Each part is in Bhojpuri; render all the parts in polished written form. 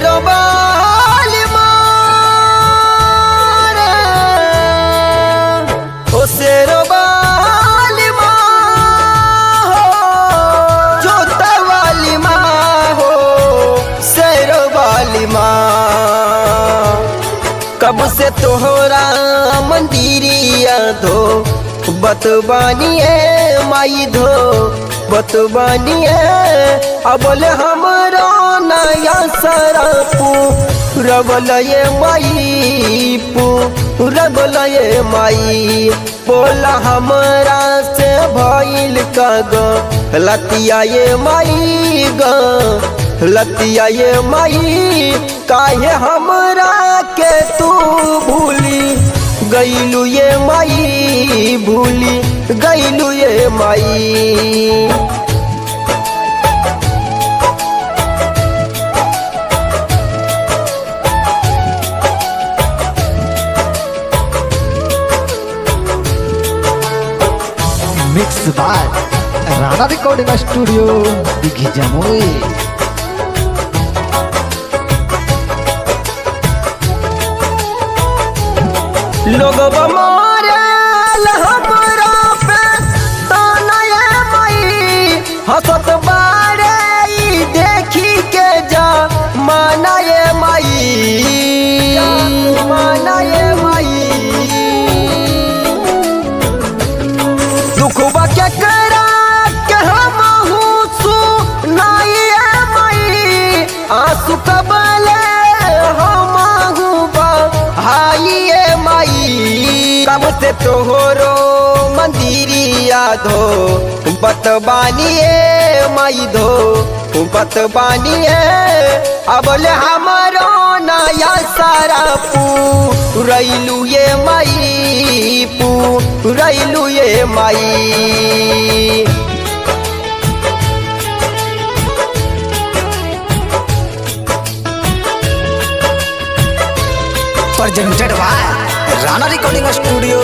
शेरवाली माँ रे, ओ शेरवाली माँ हो, जोतवाली माँ हो, शेरवाली माँ। कब से तोहरा मंदिरिया धो बतबानिए माई धो बतबानिए, अबल हमरो नया सरपू रबलये माई रबलये माई। बोला हमरा से भइल का लतिया ये माई लतिया ये माई। काहे हमरा के तू भूली गईलू ये माई, भूली गईलू ये माई। Mix by Rana recording studio Dighi Jamui. लोग मारे हमरा पे ताना ये माई, हंसत बारे देखी के जा माना ये माई, माना ये माई। दुखवा के करा के हम सुनाई ये माई, आंसू कबले हम हाई ये माई। कब से तोहरो मंदिरिया धो बतबानिए माई धो बतबानिए, अबले हमारो नया सारा पूरैलू ये माई पूरैलू ये माई। Presented by Rana recording studio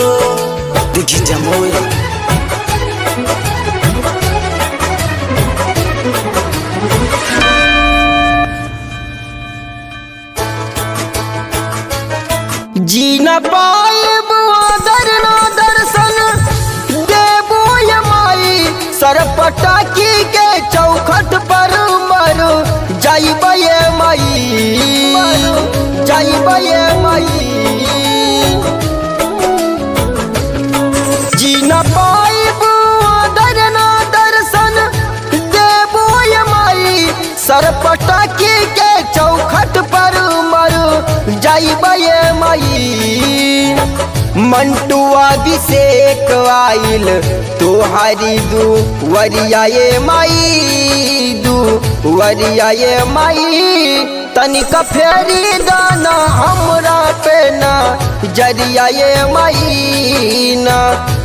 Dighi Jamui. जी न पाएब अगर ना दर्शन देबो ये माई, सरपटाकी के चौखट पर मर जाइब ये माई, जाइब ये माई। जी न पाइब अगर ना दर्शन देबो ये माई, सरपटाकी के चौखट पर मर जाइब ये माई। मंटुआ अभिषेक आइल तोहारी दुवरिया ये माई, दुवरिया ये माई। तनिक फेरी दाना हमरा पे ना जरिया ये माई, ना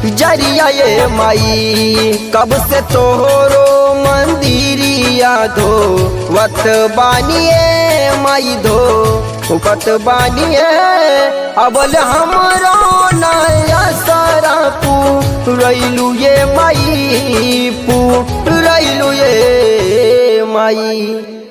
जरिया ये माई। कब से तोहरो मंदिरिया धो वत बानिए माई धो वत बानिए, अबल हमरो नया सारा पूरैलू ये माई पूरैलू ये माई।